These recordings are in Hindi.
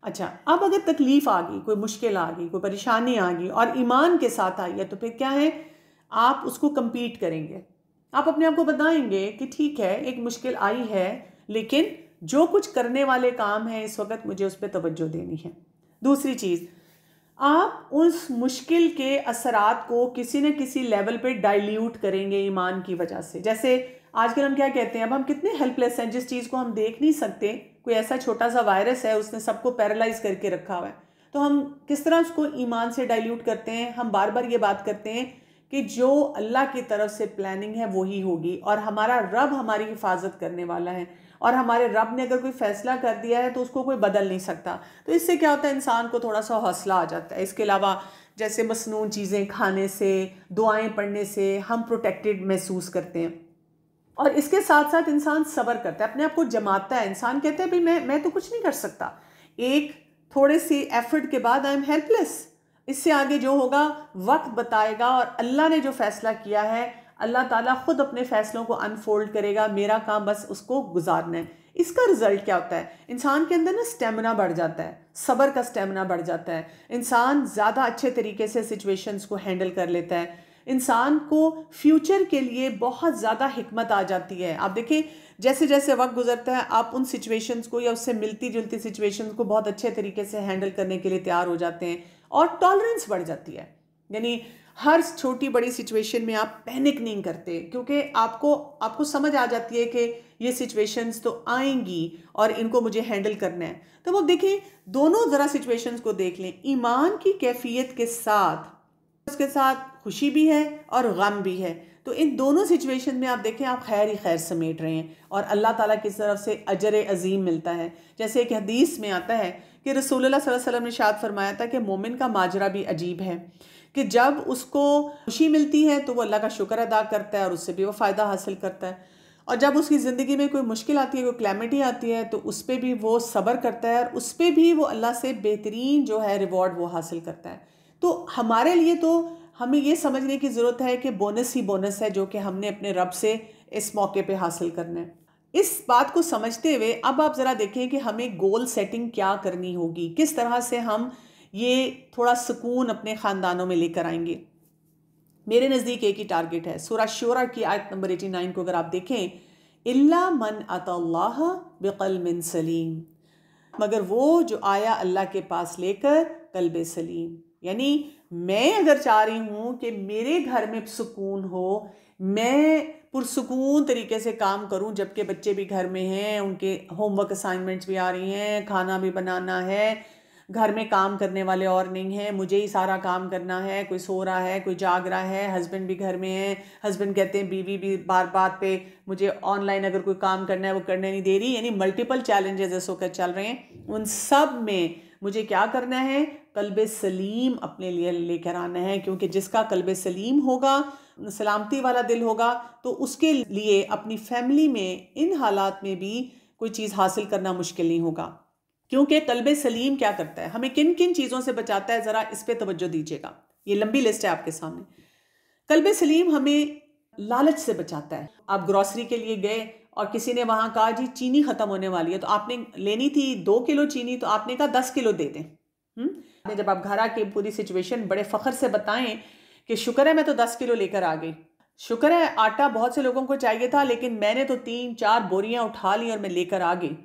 अच्छा, अब अगर तकलीफ़ आ गई, कोई मुश्किल आ गई, कोई परेशानी आ गई और ईमान के साथ आई है, तो फिर क्या है, आप उसको कम्पीट करेंगे। आप अपने आप को बताएंगे कि ठीक है, एक मुश्किल आई है, लेकिन जो कुछ करने वाले काम हैं इस वक्त मुझे उस पर तवज्जो देनी है। दूसरी चीज़, आप उस मुश्किल के असरात को किसी न किसी लेवल पे डाइल्यूट करेंगे ईमान की वजह से। जैसे आजकल हम क्या कहते हैं, अब हम कितने हेल्पलेस हैं, जिस चीज़ को हम देख नहीं सकते, कोई ऐसा छोटा सा वायरस है उसने सबको पैरालाइज करके रखा हुआ है, तो हम किस तरह उसको ईमान से डाइल्यूट करते हैं। हम बार बार ये बात करते हैं कि जो अल्लाह की तरफ से प्लानिंग है वही होगी, और हमारा रब हमारी हिफाजत करने वाला है, और हमारे रब ने अगर कोई फैसला कर दिया है तो उसको कोई बदल नहीं सकता। तो इससे क्या होता है, इंसान को थोड़ा सा हौसला आ जाता है। इसके अलावा जैसे मसनून चीज़ें खाने से, दुआएं पढ़ने से हम प्रोटेक्टेड महसूस करते हैं, और इसके साथ साथ इंसान सब्र करता है, अपने आप को जमाता है। इंसान कहता है भाई मैं तो कुछ नहीं कर सकता, एक थोड़े सी एफर्ट के बाद आई एम हेल्पलेस, इससे आगे जो होगा वक्त बताएगा, और अल्लाह ने जो फैसला किया है अल्लाह ताला खुद अपने फैसलों को अनफोल्ड करेगा, मेरा काम बस उसको गुजारना है। इसका रिजल्ट क्या होता है, इंसान के अंदर ना स्टेमिना बढ़ जाता है, सब्र का स्टेमिना बढ़ जाता है, इंसान ज़्यादा अच्छे तरीके से सिचुएशंस को हैंडल कर लेता है, इंसान को फ्यूचर के लिए बहुत ज़्यादा हिकमत आ जाती है। आप देखें, जैसे जैसे वक्त गुजरता है आप उन सिचुएशंस को या उससे मिलती जुलती सिचुएशंस को बहुत अच्छे तरीके से हैंडल करने के लिए तैयार हो जाते हैं, और टॉलरेंस बढ़ जाती है। यानी हर छोटी बड़ी सिचुएशन में आप पैनिक नहीं करते, क्योंकि आपको आपको समझ आ जाती है कि ये सिचुएशंस तो आएंगी और इनको मुझे हैंडल करना है। तो वो देखिए, दोनों ज़रा सिचुएशंस को देख लें, ईमान की कैफियत के साथ उसके साथ खुशी भी है और गम भी है। तो इन दोनों सिचुएशन में आप देखें, आप खैर ही खैर समेट रहे हैं, और अल्लाह ताला की तरफ से अजर अजीम मिलता है। जैसे एक हदीस में आता है कि रसूलुल्लाह सल्लल्लाहु अलैहि वसल्लम ने इरशाद फरमाया था कि मोमिन का माजरा भी अजीब है, कि जब उसको खुशी मिलती है तो वो अल्लाह का शुक्र अदा करता है और उससे भी वो फ़ायदा हासिल करता है, और जब उसकी ज़िंदगी में कोई मुश्किल आती है, कोई क्लैमिटी आती है, तो उस पर भी वो सब्र करता है, और उस पर भी वो अल्लाह से बेहतरीन जो है रिवॉर्ड वो हासिल करता है। तो हमारे लिए तो हमें ये समझने की ज़रूरत है कि बोनस ही बोनस है जो कि हमने अपने रब से इस मौके पे हासिल करना है। इस बात को समझते हुए अब आप ज़रा देखें कि हमें गोल सेटिंग क्या करनी होगी, किस तरह से हम ये थोड़ा सुकून अपने ख़ानदानों में लेकर आएंगे। मेरे नज़दीक एक ही टारगेट है, सूरह शूरा की आयत नंबर 89 को अगर आप देखें, इल्ला मन अतल्लाह बिक़ल्बिन सलीम, मगर वो जो आया अल्लाह के पास लेकर कल्ब सलीम। यानी मैं अगर चाह रही हूँ कि मेरे घर में सुकून हो, मैं पुरसुकून तरीके से काम करूँ, जबकि बच्चे भी घर में हैं, उनके होमवर्क असाइनमेंट्स भी आ रही हैं, खाना भी बनाना है, घर में काम करने वाले और नहीं हैं, मुझे ही सारा काम करना है, कोई सो रहा है, कोई जाग रहा है, हस्बैंड भी घर में है, हस्बैंड कहते हैं, बीवी भी बार बात पे मुझे ऑनलाइन अगर कोई काम करना है वो करने नहीं दे रही। यानी मल्टीपल चैलेंजेस इस वक्त चल रहे हैं। उन सब में मुझे क्या करना है, कल्ब सलीम अपने लिए लेकर आना है, क्योंकि जिसका कल्ब सलीम होगा, सलामती वाला दिल होगा, तो उसके लिए अपनी फैमिली में इन हालात में भी कोई चीज़ हासिल करना मुश्किल नहीं होगा। क्योंकि कल्ब सलीम क्या करता है, हमें किन किन चीज़ों से बचाता है, ज़रा इस पे तवज्जो दीजिएगा। ये लंबी लिस्ट है आपके सामने। कल्ब सलीम हमें लालच से बचाता है। आप ग्रॉसरी के लिए गए और किसी ने वहाँ कहा जी चीनी ख़त्म होने वाली है, तो आपने लेनी थी 2 किलो चीनी, तो आपने कहा 10 किलो दे दें। जब आप घर आके पूरी सिचुएशन बड़े फ़ख्र से बताएं कि शुक्र है मैं तो 10 किलो लेकर आ गई, शुक्र है आटा बहुत से लोगों को चाहिए था लेकिन मैंने तो 3-4 बोरियां उठा ली और मैं लेकर आ गई,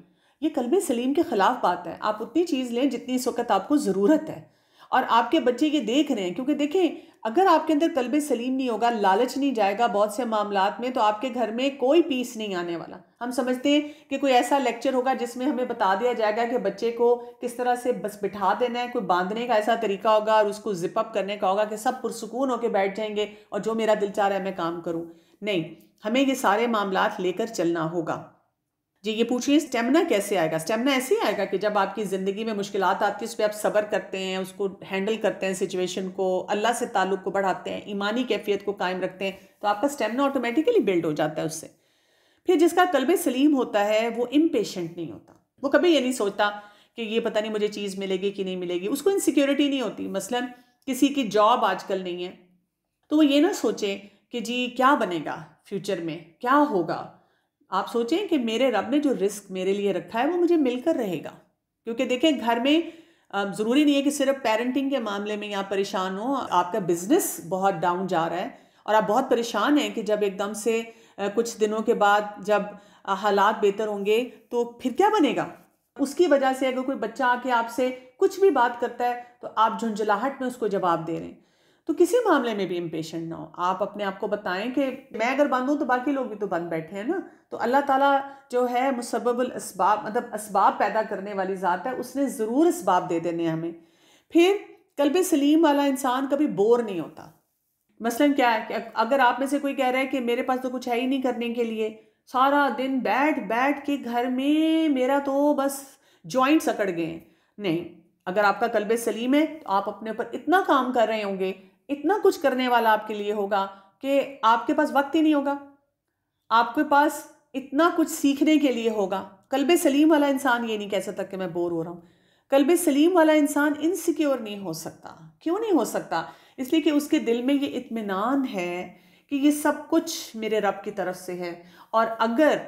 ये कल्बे सलीम के खिलाफ बात है। आप उतनी चीज़ लें जितनी इस वक्त आपको ज़रूरत है, और आपके बच्चे ये देख रहे हैं। क्योंकि देखें, अगर आपके अंदर कल्बे सलीम नहीं होगा, लालच नहीं जाएगा बहुत से मामलात में, तो आपके घर में कोई पीस नहीं आने वाला। हम समझते हैं कि कोई ऐसा लेक्चर होगा जिसमें हमें बता दिया जाएगा कि बच्चे को किस तरह से बस बिठा देना है, कोई बांधने का ऐसा तरीका होगा और उसको जिप अप करने का होगा कि सब पुरसुकून होकर बैठ जाएंगे और जो मेरा दिल चाह रहा है मैं काम करूं। नहीं, हमें ये सारे मामलात लेकर चलना होगा। जी, ये पूछिए स्टेमिना कैसे आएगा। स्टेमिना ऐसे ही आएगा कि जब आपकी ज़िंदगी में मुश्किलात आती है, उस पर आप सब्र करते हैं, उसको हैंडल करते हैं, सिचुएशन को, अल्लाह से ताल्लुक़ को बढ़ाते हैं, ईमानी कैफियत को कायम रखते हैं, तो आपका स्टेमिना ऑटोमेटिकली बिल्ड हो जाता है उससे। फिर जिसका कल्बे सलीम होता है वो इम्पेशेंट नहीं होता, वो कभी ये नहीं सोचता कि ये पता नहीं मुझे चीज़ मिलेगी कि नहीं मिलेगी, उसको इनसिक्योरिटी नहीं होती। मसलन किसी की जॉब आजकल नहीं है, तो वो ये ना सोचे कि जी क्या बनेगा फ्यूचर में, क्या होगा। आप सोचें कि मेरे रब ने जो रिस्क मेरे लिए रखा है वो मुझे मिलकर रहेगा, क्योंकि देखें घर में ज़रूरी नहीं है कि सिर्फ पेरेंटिंग के मामले में आप परेशान हो, आपका बिजनेस बहुत डाउन जा रहा है और आप बहुत परेशान हैं कि जब एकदम से कुछ दिनों के बाद जब हालात बेहतर होंगे तो फिर क्या बनेगा। उसकी वजह से अगर कोई बच्चा आके आपसे कुछ भी बात करता है तो आप झुंझलाहट में उसको जवाब दे रहे हैं। तो किसी मामले में भी इम्पेशेंट ना हो, आप अपने आप को बताएं कि मैं अगर बंद हूँ तो बाकी लोग भी तो बंद बैठे हैं ना। तो अल्लाह ताला जो है मुसब्बबुल असबाब, मतलब असबाब पैदा करने वाली ज़ात है, उसने ज़रूर असबाब दे देने हमें। फिर कल्ब सलीम वाला इंसान कभी बोर नहीं होता। मसलन क्या है कि अगर आप में से कोई कह रहा है कि मेरे पास तो कुछ है ही नहीं करने के लिए, सारा दिन बैठ बैठ के घर में मेरा तो बस जॉइंट्स अकड़ गए हैं, नहीं। अगर आपका कल्बे सलीम है तो आप अपने ऊपर इतना काम कर रहे होंगे, इतना कुछ करने वाला आपके लिए होगा कि आपके पास वक्त ही नहीं होगा, आपके पास इतना कुछ सीखने के लिए होगा। कल्बे सलीम वाला इंसान ये नहीं कह सकता कि मैं बोर हो रहा हूँ। कल्बे सलीम वाला इंसान इनसिक्योर नहीं हो सकता। क्यों नहीं हो सकता? इसलिए कि उसके दिल में ये इत्मीनान है कि ये सब कुछ मेरे रब की तरफ से है, और अगर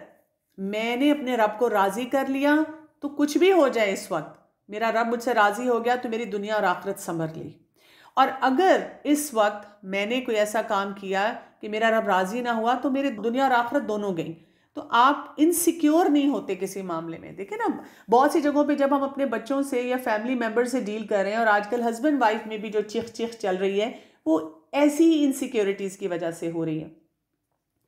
मैंने अपने रब को राज़ी कर लिया तो कुछ भी हो जाए, इस वक्त मेरा रब मुझसे राज़ी हो गया तो मेरी दुनिया और आखिरत संवर ली। और अगर इस वक्त मैंने कोई ऐसा काम किया कि मेरा रब राज़ी ना हुआ तो मेरी दुनिया और आखिरत दोनों गई। तो आप इनसिक्योर नहीं होते किसी मामले में। देखें ना, बहुत सी जगहों पे जब हम अपने बच्चों से या फैमिली मेम्बर से डील कर रहे हैं, और आजकल हस्बैंड वाइफ में भी जो चिख चल रही है वो ऐसी ही इनसिक्योरिटीज़ की वजह से हो रही है।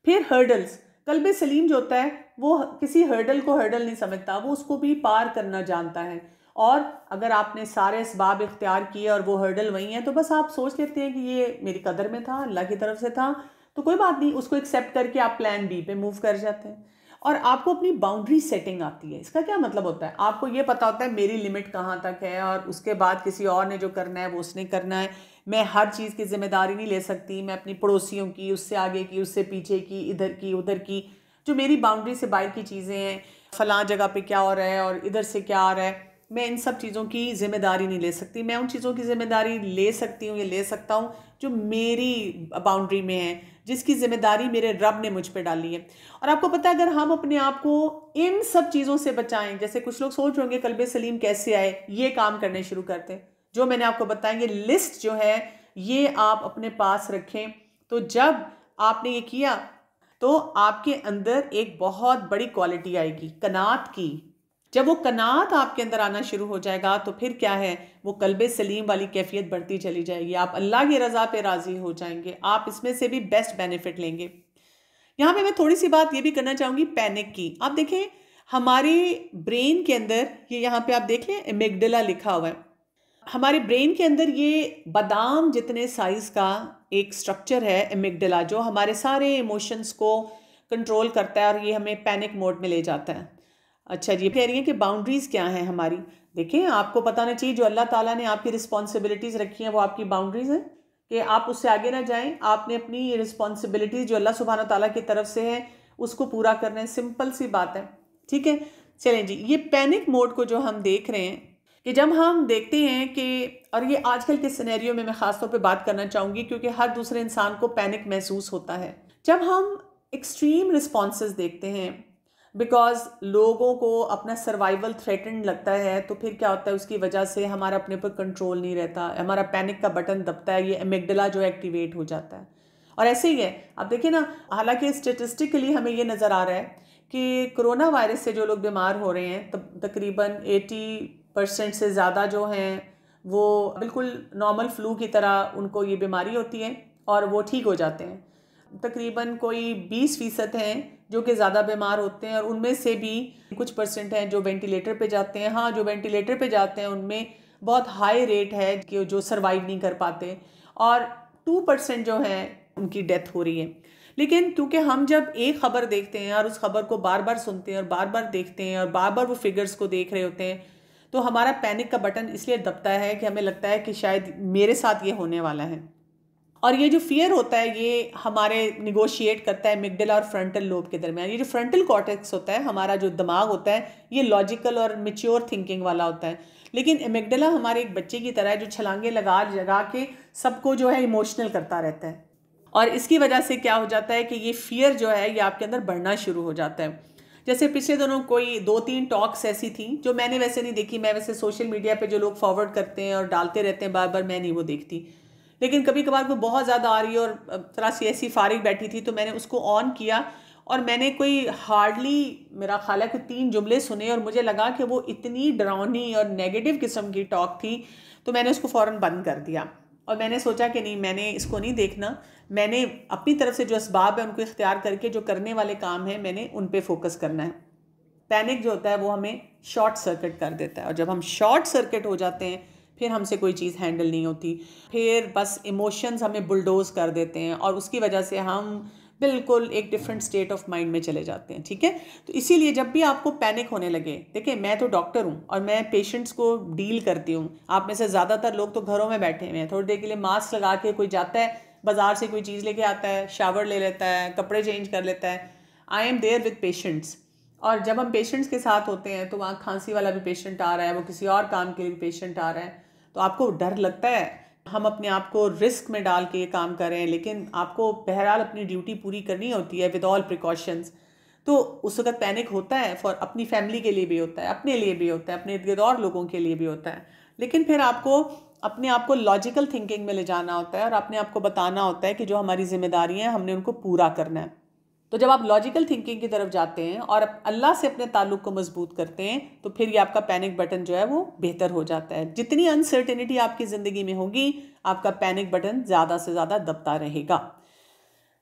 फिर हर्डल्स, कल्बे सलीम जो होता है वो किसी हर्डल को हर्डल नहीं समझता, वो उसको भी पार करना जानता है। और अगर आपने सारे असबाब इख्तियार किए और वो हर्डल वही है तो बस आप सोच लेते हैं कि ये मेरी कदर में था, अल्लाह की तरफ से था, तो कोई बात नहीं, उसको एक्सेप्ट करके आप प्लान बी पे मूव कर जाते हैं। और आपको अपनी बाउंड्री सेटिंग आती है। इसका क्या मतलब होता है? आपको ये पता होता है मेरी लिमिट कहाँ तक है, और उसके बाद किसी और ने जो करना है वो उसने करना है। मैं हर चीज़ की जिम्मेदारी नहीं ले सकती, मैं अपनी पड़ोसियों की, उससे आगे की, उससे पीछे की, इधर की, उधर की, जो मेरी बाउंड्री से बाहर की चीज़ें हैं, फलां जगह पे क्या हो रहा है और इधर से क्या आ रहा है, मैं इन सब चीज़ों की जिम्मेदारी नहीं ले सकती। मैं उन चीज़ों की जिम्मेदारी ले सकती हूँ या ले सकता हूँ जो मेरी बाउंड्री में है, जिसकी जिम्मेदारी मेरे रब ने मुझ पे डाली है। और आपको पता है, अगर हम अपने आप को इन सब चीज़ों से बचाएं, जैसे कुछ लोग सोच रहे होंगे कल्बे सलीम कैसे आए, ये काम करने शुरू करते हैं जो मैंने आपको बताएंगे। लिस्ट जो है ये आप अपने पास रखें, तो जब आपने ये किया तो आपके अंदर एक बहुत बड़ी क्वालिटी आएगी कनात की। जब वो कनात आपके अंदर आना शुरू हो जाएगा तो फिर क्या है, वो कल्बे सलीम वाली कैफियत बढ़ती चली जाएगी। आप अल्लाह की रज़ा पे राज़ी हो जाएंगे, आप इसमें से भी बेस्ट बेनिफिट लेंगे। यहाँ पे मैं थोड़ी सी बात ये भी करना चाहूँगी पैनिक की। आप देखें हमारे ब्रेन के अंदर, ये यहाँ पे आप देख लें एमिगडाला लिखा हुआ है। हमारे ब्रेन के अंदर ये बादाम जितने साइज़ का एक स्ट्रक्चर है एमिगडाला, जो हमारे सारे इमोशंस को कंट्रोल करता है और ये हमें पैनिक मोड में ले जाता है। अच्छा जी, कह रही हैं कि बाउंड्रीज़ क्या हैं हमारी। देखें, आपको पता होना चाहिए जो अल्लाह ताला ने आपकी रिस्पॉन्सिबिलिटीज़ रखी हैं वो आपकी बाउंड्रीज़ हैं, कि आप उससे आगे ना जाएं। आपने अपनी रिस्पॉन्सिबिलिटीज़ जो अल्लाह सुब्हाना ताला की तरफ से है उसको पूरा करना है। सिंपल सी बात है, ठीक है। चलें जी, ये पैनिक मोड को जो हम देख रहे हैं कि जब हम देखते हैं कि, और ये आजकल के सिनेरियो में मैं ख़ासतौर पे बात करना चाहूँगी क्योंकि हर दूसरे इंसान को पैनिक महसूस होता है जब हम एक्सट्रीम रिस्पॉन्सेस देखते हैं, बिकॉज लोगों को अपना सर्वाइवल थ्रेटन्ड लगता है। तो फिर क्या होता है, उसकी वजह से हमारा अपने पर कंट्रोल नहीं रहता, हमारा पैनिक का बटन दबता है, ये एमिगडाला जो एक्टिवेट हो जाता है। और ऐसे ही है, आप देखिए ना, हालांकि स्टेटिस्टिकली हमें ये नज़र आ रहा है कि कोरोना वायरस से जो लोग बीमार हो रहे हैं तकरीबन 80% से ज़्यादा जो हैं वो बिल्कुल नॉर्मल फ्लू की तरह उनको ये बीमारी होती है और वो ठीक हो जाते हैं। तकरीबन कोई 20% हैं जो कि ज़्यादा बीमार होते हैं, और उनमें से भी कुछ परसेंट हैं जो वेंटिलेटर पे जाते हैं। हाँ, जो वेंटिलेटर पे जाते हैं उनमें बहुत हाई रेट है कि जो सर्वाइव नहीं कर पाते, और 2% जो हैं उनकी डेथ हो रही है। लेकिन क्योंकि हम जब एक ख़बर देखते हैं और उस खबर को बार बार सुनते हैं और बार बार देखते हैं और बार बार वो फिगर्स को देख रहे होते हैं, तो हमारा पैनिक का बटन इसलिए दबता है कि हमें लगता है कि शायद मेरे साथ ये होने वाला है। और ये जो फियर होता है ये हमारे निगोशिएट करता है एमिगडाला और फ्रंटल लोब के दरमियान। ये जो फ्रंटल कॉर्टेक्स होता है, हमारा जो दिमाग होता है, ये लॉजिकल और मैच्योर थिंकिंग वाला होता है। लेकिन एमिगडाला हमारे एक बच्चे की तरह है जो छलांगे लगा के सबको जो है इमोशनल करता रहता है। और इसकी वजह से क्या हो जाता है कि ये फियर जो है ये आपके अंदर बढ़ना शुरू हो जाता है। जैसे पिछले दिनों कोई 2-3 टॉक्स ऐसी थी जो मैंने वैसे नहीं देखी, मैं वैसे सोशल मीडिया पे जो लोग फॉरवर्ड करते हैं और डालते रहते हैं बार बार, मैं नहीं वो देखती, लेकिन कभी कभार कोई बहुत ज़्यादा आ रही है और थोड़ा सी ऐसी फारिग बैठी थी तो मैंने उसको ऑन किया और मैंने कोई हार्डली, मेरा ख्याल है, कोई 3 जुमले सुने और मुझे लगा कि वो इतनी डरावनी और नेगेटिव किस्म की टॉक थी, तो मैंने उसको फ़ौरन बंद कर दिया और मैंने सोचा कि नहीं, मैंने इसको नहीं देखना, मैंने अपनी तरफ से जो असबाब है उनको इख्तियार करके जो करने वाले काम हैं मैंने उन पे फोकस करना है। पैनिक जो होता है वो हमें शॉर्ट सर्किट कर देता है और जब हम शॉर्ट सर्किट हो जाते हैं फिर हमसे कोई चीज़ हैंडल नहीं होती, फिर बस इमोशंस हमें बुलडोज कर देते हैं और उसकी वजह से हम बिल्कुल एक डिफरेंट स्टेट ऑफ माइंड में चले जाते हैं। ठीक है, तो इसीलिए जब भी आपको पैनिक होने लगे, देखिए मैं तो डॉक्टर हूँ और मैं पेशेंट्स को डील करती हूँ, आप में से ज़्यादातर लोग तो घरों में बैठे हुए हैं, थोड़ी देर के लिए मास्क लगा के कोई जाता है बाज़ार से कोई चीज़ लेके आता है, शावर ले लेता है, कपड़े चेंज कर लेता है। I am there with patients, और जब हम पेशेंट्स के साथ होते हैं तो वहाँ खांसी वाला भी पेशेंट आ रहा है, वो किसी और काम के लिए भी पेशेंट आ रहा है, तो आपको डर लगता है, हम अपने आप को रिस्क में डाल के ये काम कर रहे हैं, लेकिन आपको बहरहाल अपनी ड्यूटी पूरी करनी होती है विद ऑल प्रिकॉशंस। तो उस वक्त पैनिक होता है, फॉर अपनी फैमिली के लिए भी होता है, अपने लिए भी होता है, अपने इर्द गिर्द और लोगों के लिए भी होता है, लेकिन फिर आपको अपने आप को लॉजिकल थिंकिंग में ले जाना होता है और अपने आप को बताना होता है कि जो हमारी जिम्मेदारियाँ हैं हमने उनको पूरा करना है। तो जब आप लॉजिकल थिंकिंग की तरफ जाते हैं और अल्लाह से अपने ताल्लुक़ को मजबूत करते हैं तो फिर ये आपका पैनिक बटन जो है वो बेहतर हो जाता है। जितनी अनसर्टेनिटी आपकी ज़िंदगी में होगी आपका पैनिक बटन ज़्यादा से ज़्यादा दबता रहेगा।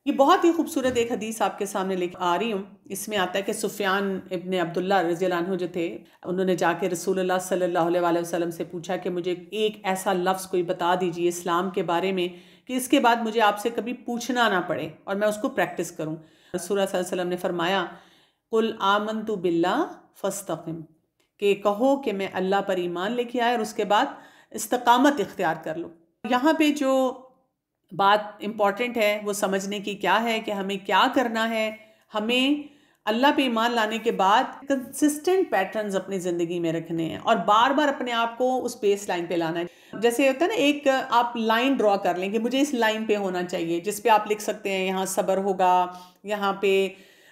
ये बहुत ही खूबसूरत एक हदीस आपके सामने लेकर आ रही हूँ। इसमें आता है कि सुफियान इब्ने अब्दुल्ला रज़ियल्लाहु अन्हु जो थे, उन्होंने जाके रसूलुल्लाह सल्लल्लाहु अलैहि वसल्लम से पूछा कि मुझे एक ऐसा लफ्ज़ कोई बता दीजिए इस्लाम के बारे में कि इसके बाद मुझे आपसे कभी पूछना ना पड़े और मैं उसको प्रैक्टिस करूँ। रसूलुल्लाह सल्लल्लाहु अलैहि वसल्लम ने फरमाया, कुल आमनतु बिल्लाह फस्तक़िम, कि कहो कि मैं अल्लाह पर ईमान लेके आए और उसके बाद इस्तकामत इख्तियार कर लो। यहाँ पे जो बात इम्पॉर्टेंट है वो समझने की क्या है कि हमें क्या करना है। हमें अल्लाह पे ईमान लाने के बाद कंसिस्टेंट पैटर्न्स अपनी ज़िंदगी में रखने हैं और बार बार अपने आप को उस बेस लाइन पे लाना है। जैसे होता है ना, एक आप लाइन ड्रॉ कर लेंगे, मुझे इस लाइन पे होना चाहिए, जिस पे आप लिख सकते हैं यहाँ सब्र होगा, यहाँ पे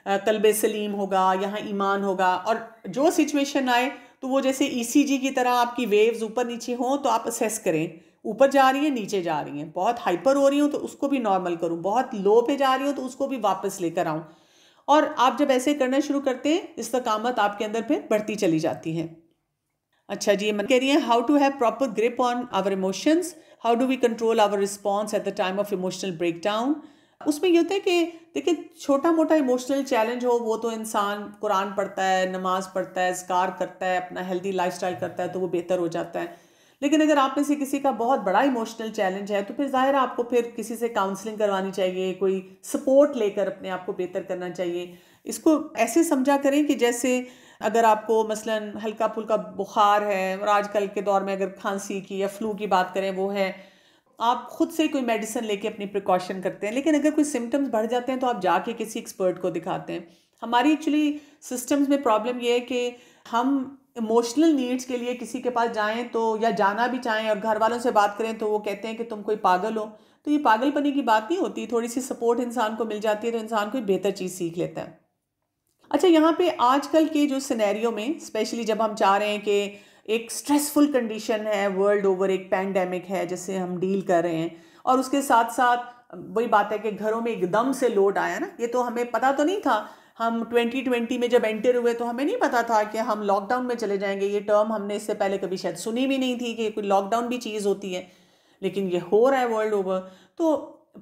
कल्बे सलीम होगा, यहाँ ईमान होगा, और जो सिचुएशन आए तो वो जैसे ईसीजी की तरह आपकी वेव्स ऊपर नीचे हों तो आप असेस करें, ऊपर जा रही है नीचे जा रही हैं, बहुत हाइपर हो रही हूँ तो उसको भी नॉर्मल करूँ, बहुत लो पे जा रही हूँ तो उसको भी वापस लेकर आऊँ। और आप जब ऐसे करना शुरू करते हैं इस्तकामत आपके अंदर फिर बढ़ती चली जाती है। अच्छा जी, मैं कह रही है how to have proper grip on our emotions, how do we control our response at the time of emotional breakdown. उसमें ये होता है कि देखिए छोटा मोटा इमोशनल चैलेंज हो वो तो इंसान कुरान पढ़ता है, नमाज पढ़ता है, ज़िकार करता है, अपना हेल्दी लाइफस्टाइल करता है तो वो बेहतर हो जाता है। लेकिन अगर आप में से किसी का बहुत बड़ा इमोशनल चैलेंज है तो फिर ज़ाहिर है आपको फिर किसी से काउंसलिंग करवानी चाहिए, कोई सपोर्ट लेकर अपने आप को बेहतर करना चाहिए। इसको ऐसे समझा करें कि जैसे अगर आपको मसलन हल्का फुल्का बुखार है और आजकल के दौर में अगर खांसी की या फ्लू की बात करें वो है, आप खुद से कोई मेडिसिन लेके अपनी प्रिकॉशन करते हैं, लेकिन अगर कोई सिम्टम्स बढ़ जाते हैं तो आप जाके किसी एक्सपर्ट को दिखाते हैं। हमारी एक्चुअली सिस्टम्स में प्रॉब्लम ये है कि हम इमोशनल नीड्स के लिए किसी के पास जाएं तो, या जाना भी चाहें और घर वालों से बात करें तो वो कहते हैं कि तुम कोई पागल हो। तो ये पागलपनी की बात नहीं होती, थोड़ी सी सपोर्ट इंसान को मिल जाती है तो इंसान कोई बेहतर चीज़ सीख लेता है। अच्छा, यहाँ पे आजकल के जो सिनेरियो में स्पेशली जब हम चाह रहे हैं कि एक स्ट्रेसफुल कंडीशन है वर्ल्ड ओवर, एक पैंडेमिक है जिससे हम डील कर रहे हैं, और उसके साथ साथ वही बात है कि घरों में एकदम से लोड आया ना, ये तो हमें पता तो नहीं था। हम 2020 में जब एंटर हुए तो हमें नहीं पता था कि हम लॉकडाउन में चले जाएंगे। ये टर्म हमने इससे पहले कभी शायद सुनी भी नहीं थी कि कोई लॉकडाउन भी चीज़ होती है, लेकिन ये हो रहा है वर्ल्ड ओवर। तो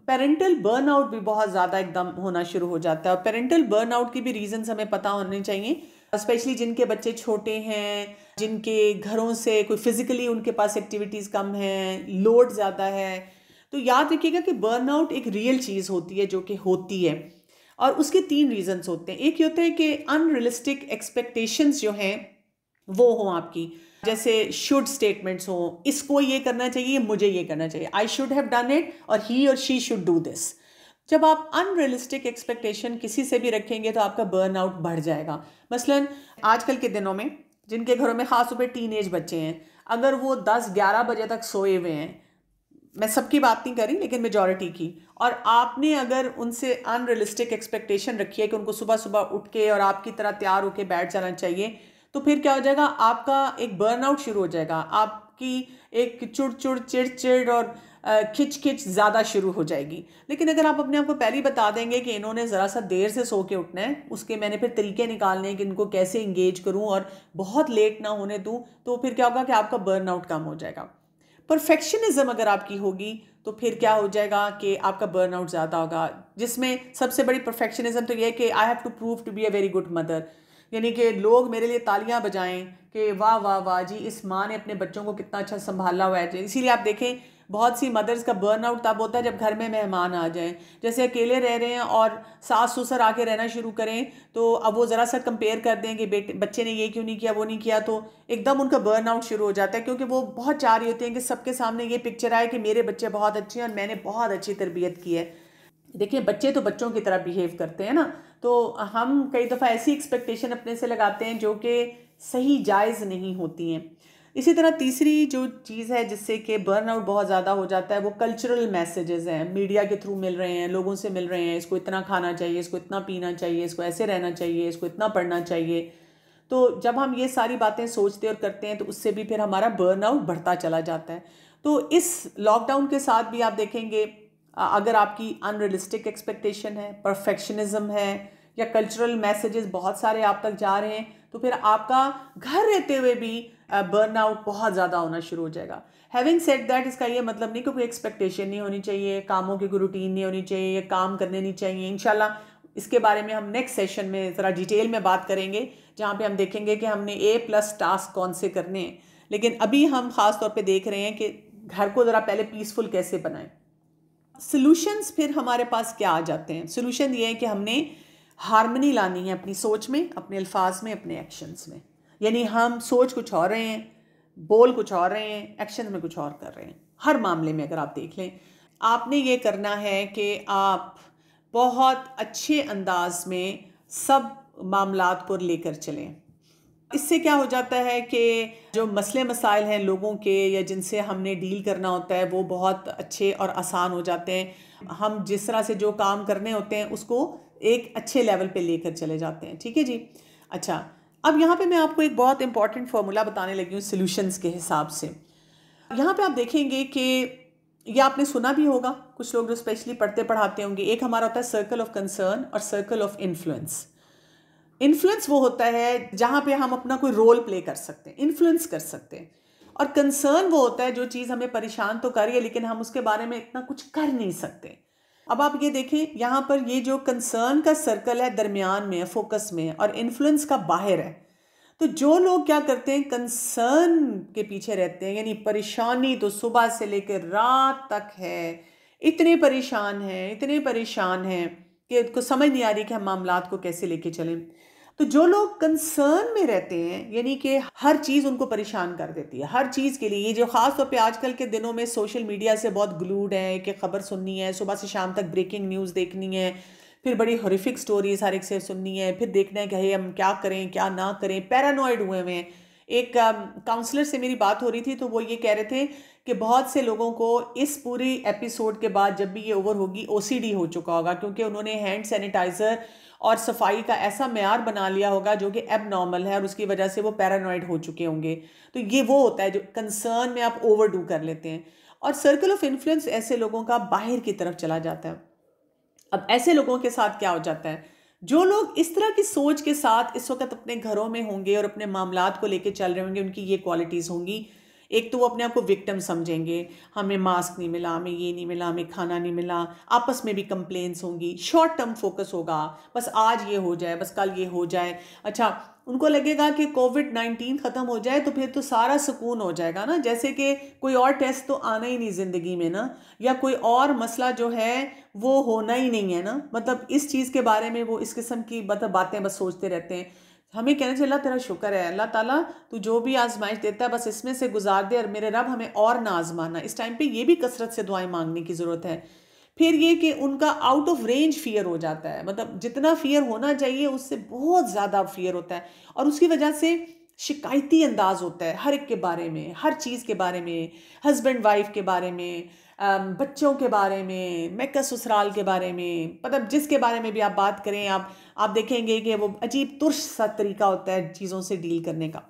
पेरेंटल बर्नआउट भी बहुत ज़्यादा एकदम होना शुरू हो जाता है, और पेरेंटल बर्नआउट की भी रीजंस हमें पता होने चाहिए, स्पेशली जिनके बच्चे छोटे हैं, जिनके घरों से कोई फिजिकली उनके पास एक्टिविटीज़ कम हैं, लोड ज़्यादा है। तो याद रखिएगा कि बर्नआउट एक रियल चीज़ होती है जो कि होती है, और उसके 3 रीजंस होते हैं। एक ये होता है कि अनरियलिस्टिक एक्सपेक्टेशंस जो हैं वो हों आपकी, जैसे शुड स्टेटमेंट्स हों, इसको ये करना चाहिए, मुझे ये करना चाहिए, I should have done it और ही और शी शुड डू दिस। जब आप अनरियलिस्टिक एक्सपेक्टेशन किसी से भी रखेंगे तो आपका बर्नआउट बढ़ जाएगा। मसलन आजकल के दिनों में जिनके घरों में ख़ास तौर पे टीनेज बच्चे हैं, अगर वो 10-11 बजे तक सोए हुए हैं, मैं सबकी बात नहीं कर रही लेकिन मेजॉरिटी की, और आपने अगर उनसे अनरियलिस्टिक एक्सपेक्टेशन रखी है कि उनको सुबह सुबह उठ के और आपकी तरह तैयार होके बैठ जाना चाहिए, तो फिर क्या हो जाएगा, आपका एक बर्नआउट शुरू हो जाएगा, आपकी एक चुड़ चिड़ और खिच खिच ज़्यादा शुरू हो जाएगी। लेकिन अगर आप अपने आप को पहले ही बता देंगे कि इन्होंने ज़रा सा देर से सो के उठना है, उसके मैंने फिर तरीके निकालने हैं कि इनको कैसे इंगेज करूं और बहुत लेट ना होने दूं, तो फिर क्या होगा कि आपका बर्नआउट कम हो जाएगा। परफेक्शनिज्म अगर आपकी होगी तो फिर क्या हो जाएगा कि आपका बर्नआउट ज़्यादा होगा, जिसमें सबसे बड़ी परफेक्शनिज्म तो ये है कि I have to prove to be a very good mother, यानी कि लोग मेरे लिए तालियां बजाएं कि वाह वाह वाह जी, इस माँ ने अपने बच्चों को कितना अच्छा संभाला हुआ है। इसीलिए आप देखें बहुत सी मदर्स का बर्नआउट तब होता है जब घर में मेहमान आ जाएं, जैसे अकेले रह रहे हैं और सास ससुर आके रहना शुरू करें, तो अब वो ज़रा सा कंपेयर कर दें कि बेटे बच्चे ने ये क्यों नहीं किया वो नहीं किया, तो एकदम उनका बर्नआउट शुरू हो जाता है, क्योंकि वो बहुत चाह रही होती हैं कि सबके सामने ये पिक्चर आए कि मेरे बच्चे बहुत अच्छे हैं और मैंने बहुत अच्छी तरबियत की है। देखिए बच्चे तो बच्चों की तरह बिहेव करते हैं ना, तो हम कई दफ़ा ऐसी एक्सपेक्टेशन अपने से लगाते हैं जो कि सही जायज़ नहीं होती हैं। इसी तरह तीसरी जो चीज़ है जिससे कि बर्नआउट बहुत ज़्यादा हो जाता है, वो कल्चरल मैसेजेस हैं, मीडिया के थ्रू मिल रहे हैं, लोगों से मिल रहे हैं, इसको इतना खाना चाहिए, इसको इतना पीना चाहिए, इसको ऐसे रहना चाहिए, इसको इतना पढ़ना चाहिए। तो जब हम ये सारी बातें सोचते और करते हैं तो उससे भी फिर हमारा बर्नआउट बढ़ता चला जाता है। तो इस लॉकडाउन के साथ भी आप देखेंगे अगर आपकी अनरियलिस्टिक एक्सपेक्टेशन है, परफेक्शनिज्म है, या कल्चरल मैसेजेस बहुत सारे आप तक जा रहे हैं, तो फिर आपका घर रहते हुए भी बर्नआउट बहुत ज़्यादा होना शुरू हो जाएगा। हैविंग सेड दैट, इसका ये मतलब नहीं कि कोई एक्सपेक्टेशन नहीं होनी चाहिए, कामों की कोई रूटीन नहीं होनी चाहिए, काम करने नहीं चाहिए। इंशाल्लाह इसके बारे में हम नेक्स्ट सेशन में ज़रा डिटेल में बात करेंगे, जहाँ पे हम देखेंगे कि हमने A+ टास्क कौन से करने हैं। लेकिन अभी हम ख़ास तौर पे देख रहे हैं कि घर को ज़रा पहले पीसफुल कैसे बनाएं। सॉल्यूशंस फिर हमारे पास क्या आ जाते हैं? सॉल्यूशन ये है कि हमने हार्मनी लानी है अपनी सोच में, अपने अल्फाज में, अपने एक्शंस में। यानी हम सोच कुछ और रहे हैं, बोल कुछ और रहे हैं, एक्शन में कुछ और कर रहे हैं। हर मामले में अगर आप देख लें, आपने ये करना है कि आप बहुत अच्छे अंदाज में सब मामलात को लेकर चलें। इससे क्या हो जाता है कि जो मसले मसाइल हैं लोगों के या जिनसे हमने डील करना होता है वो बहुत अच्छे और आसान हो जाते हैं। हम जिस तरह से जो काम करने होते हैं उसको एक अच्छे लेवल पे लेकर चले जाते हैं। ठीक है जी। अच्छा, अब यहाँ पे मैं आपको एक बहुत इंपॉर्टेंट फार्मूला बताने लगी हूँ सॉल्यूशंस के हिसाब से। यहाँ पे आप देखेंगे कि ये आपने सुना भी होगा, कुछ लोग जो स्पेशली पढ़ते पढ़ाते होंगे। एक हमारा होता है सर्कल ऑफ कंसर्न और सर्कल ऑफ इन्फ्लुएंस। इन्फ्लुएंस वो होता है जहाँ पे हम अपना कोई रोल प्ले कर सकते हैं, इन्फ्लुएंस कर सकते हैं। और कंसर्न वो होता है जो चीज़ हमें परेशान तो कर रही है लेकिन हम उसके बारे में इतना कुछ कर नहीं सकते। अब आप ये देखें, यहाँ पर ये जो कंसर्न का सर्कल है दरमियान में, फोकस में, और इन्फ्लुएंस का बाहर है। तो जो लोग क्या करते हैं, कंसर्न के पीछे रहते हैं, यानी परेशानी तो सुबह से लेकर रात तक है, इतने परेशान हैं कि उनको समझ नहीं आ रही कि हम मामलात को कैसे लेके चलें। तो जो लोग कंसर्न में रहते हैं, यानी कि हर चीज़ उनको परेशान कर देती है, हर चीज़ के लिए, ये जो ख़ास तौर पे आजकल के दिनों में सोशल मीडिया से बहुत ग्लूड है कि ख़बर सुननी है, सुबह से शाम तक ब्रेकिंग न्यूज़ देखनी है, फिर बड़ी हॉरिफिक स्टोरीज हर एक से सुननी है, फिर देखना है कि hey, हम क्या करें क्या ना करें, पैरानॉइड हुए हुए हैं। एक काउंसलर से मेरी बात हो रही थी तो वो ये कह रहे थे कि बहुत से लोगों को इस पूरी एपिसोड के बाद जब भी ये ओवर होगी OCD हो चुका होगा, क्योंकि उन्होंने हैंड सैनिटाइज़र और सफाई का ऐसा मेयार बना लिया होगा जो कि एबनॉर्मल है और उसकी वजह से वो पैरानॉइड हो चुके होंगे। तो ये वो होता है जो कंसर्न में आप ओवरडू कर लेते हैं। और सर्कल ऑफ इन्फ्लुएंस ऐसे लोगों का बाहर की तरफ चला जाता है। अब ऐसे लोगों के साथ क्या हो जाता है, जो लोग इस तरह की सोच के साथ इस वक्त अपने घरों में होंगे और अपने मामलात को लेके चल रहे होंगे, उनकी ये क्वालिटीज़ होंगी। एक तो वो अपने आप को विक्टिम समझेंगे, हमें मास्क नहीं मिला, हमें ये नहीं मिला, हमें खाना नहीं मिला, आपस में भी कंप्लेंट्स होंगी, शॉर्ट टर्म फोकस होगा, बस आज ये हो जाए, बस कल ये हो जाए। अच्छा, उनको लगेगा कि कोविड-19 ख़त्म हो जाए तो फिर तो सारा सुकून हो जाएगा ना, जैसे कि कोई और टेस्ट तो आना ही नहीं ज़िंदगी में ना, या कोई और मसला जो है वो होना ही नहीं है ना। मतलब इस चीज़ के बारे में वो इस किस्म की मतलब बातें बस सोचते रहते हैं। हमें कहना चाहिए अल्लाह तेरा शुक्र है, अल्लाह ताला तू जो भी आजमाइश देता है बस इसमें से गुजार दे, और मेरे रब हमें और ना आजमाना। इस टाइम पे ये भी कसरत से दुआएं मांगने की ज़रूरत है। फिर ये कि उनका आउट ऑफ रेंज फियर हो जाता है, मतलब जितना फियर होना चाहिए उससे बहुत ज़्यादा फियर होता है, और उसकी वजह से शिकायती अंदाज होता है हर एक के बारे में, हर चीज़ के बारे में, हस्बैंड वाइफ के बारे में, बच्चों के बारे में, मैका ससुराल के बारे में, मतलब जिसके बारे में भी आप बात करें, आप देखेंगे कि वो अजीब तुर्श सा तरीका होता है चीज़ों से डील करने का।